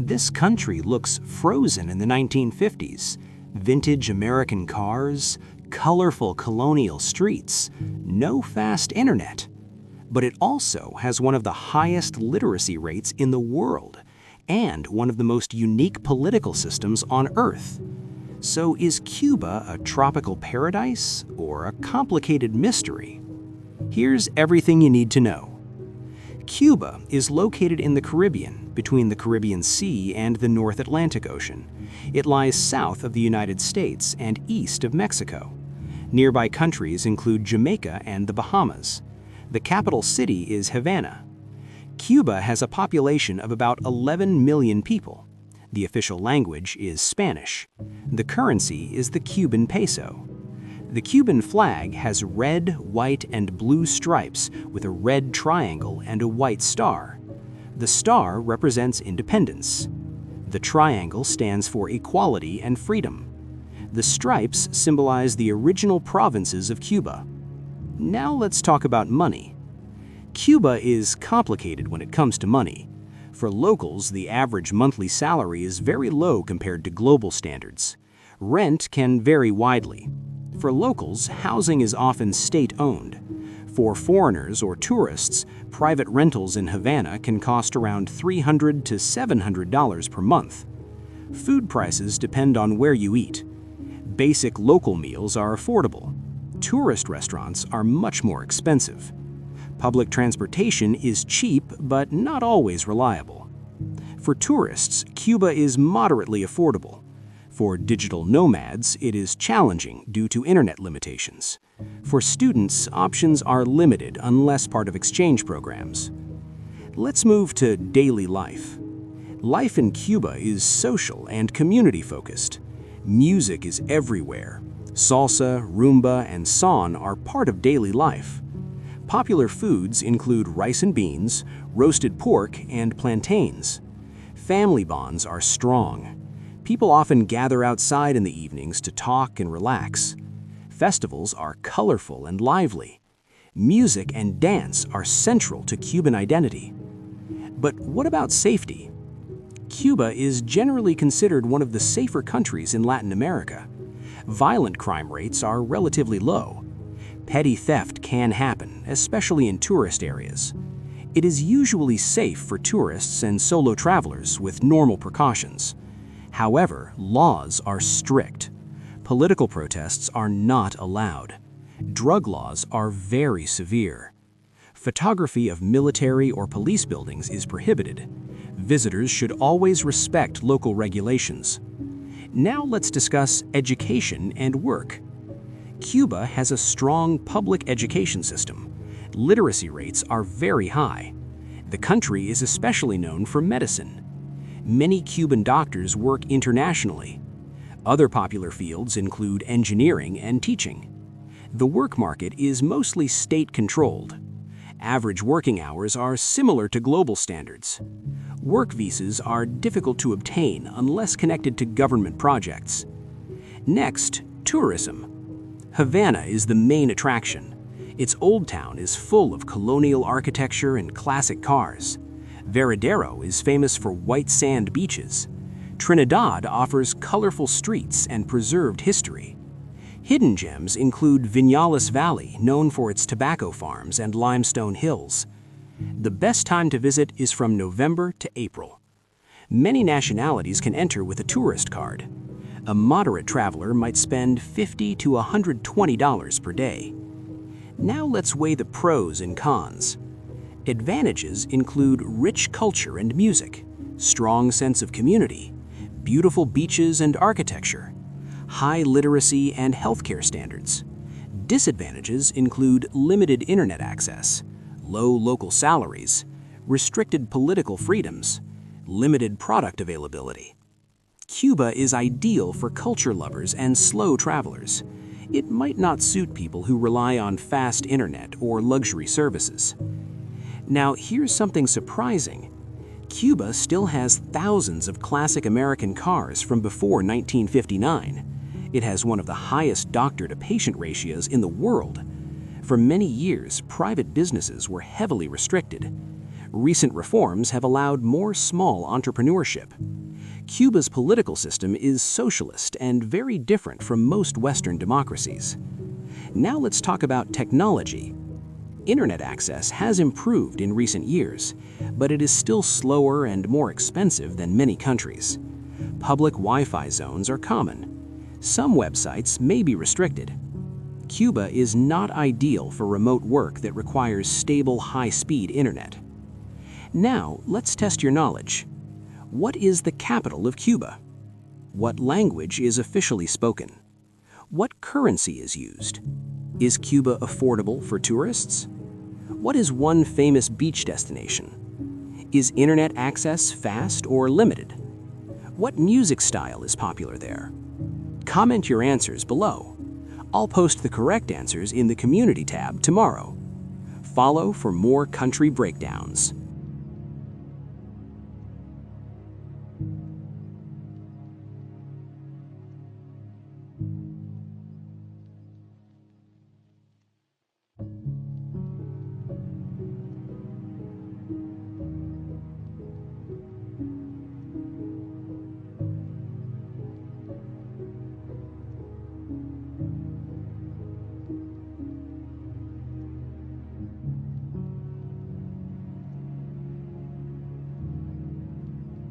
This country looks frozen in the 1950s. Vintage American cars, colorful colonial streets, no fast internet. But it also has one of the highest literacy rates in the world and one of the most unique political systems on Earth. So is Cuba a tropical paradise or a complicated mystery? Here's everything you need to know. Cuba is located in the Caribbean, between the Caribbean Sea and the North Atlantic Ocean. It lies south of the United States and east of Mexico. Nearby countries include Jamaica and the Bahamas. The capital city is Havana. Cuba has a population of about 11 million people. The official language is Spanish. The currency is the Cuban peso. The Cuban flag has red, white, and blue stripes with a red triangle and a white star. The star represents independence. The triangle stands for equality and freedom. The stripes symbolize the original provinces of Cuba. Now let's talk about money. Cuba is complicated when it comes to money. For locals, the average monthly salary is very low compared to global standards. Rent can vary widely. For locals, housing is often state-owned. For foreigners or tourists, private rentals in Havana can cost around $300 to $700 per month. Food prices depend on where you eat. Basic local meals are affordable. Tourist restaurants are much more expensive. Public transportation is cheap, but not always reliable. For tourists, Cuba is moderately affordable. For digital nomads, it is challenging due to internet limitations. For students, options are limited unless part of exchange programs. Let's move to daily life. Life in Cuba is social and community-focused. Music is everywhere. Salsa, rumba, and son are part of daily life. Popular foods include rice and beans, roasted pork, and plantains. Family bonds are strong. People often gather outside in the evenings to talk and relax. Festivals are colorful and lively. Music and dance are central to Cuban identity. But what about safety? Cuba is generally considered one of the safer countries in Latin America. Violent crime rates are relatively low. Petty theft can happen, especially in tourist areas. It is usually safe for tourists and solo travelers with normal precautions. However, laws are strict. Political protests are not allowed. Drug laws are very severe. Photography of military or police buildings is prohibited. Visitors should always respect local regulations. Now let's discuss education and work. Cuba has a strong public education system. Literacy rates are very high. The country is especially known for medicine. Many Cuban doctors work internationally. Other popular fields include engineering and teaching. The work market is mostly state-controlled. Average working hours are similar to global standards. Work visas are difficult to obtain unless connected to government projects. Next, tourism. Havana is the main attraction. Its old town is full of colonial architecture and classic cars. Veradero is famous for white sand beaches. Trinidad offers colorful streets and preserved history. Hidden gems include Viñales Valley, known for its tobacco farms and limestone hills. The best time to visit is from November to April. Many nationalities can enter with a tourist card. A moderate traveler might spend $50 to $120 per day. Now let's weigh the pros and cons. Advantages include rich culture and music, strong sense of community, beautiful beaches and architecture, high literacy and healthcare standards. Disadvantages include limited internet access, low local salaries, restricted political freedoms, limited product availability. Cuba is ideal for culture lovers and slow travelers. It might not suit people who rely on fast internet or luxury services. Now, here's something surprising. Cuba still has thousands of classic American cars from before 1959. It has one of the highest doctor-to-patient ratios in the world. For many years, private businesses were heavily restricted. Recent reforms have allowed more small entrepreneurship. Cuba's political system is socialist and very different from most Western democracies. Now let's talk about technology. Internet access has improved in recent years, but it is still slower and more expensive than many countries. Public Wi-Fi zones are common. Some websites may be restricted. Cuba is not ideal for remote work that requires stable, high-speed internet. Now, let's test your knowledge. What is the capital of Cuba? What language is officially spoken? What currency is used? Is Cuba affordable for tourists? What is one famous beach destination? Is internet access fast or limited? What music style is popular there? Comment your answers below. I'll post the correct answers in the Community tab tomorrow. Follow for more country breakdowns.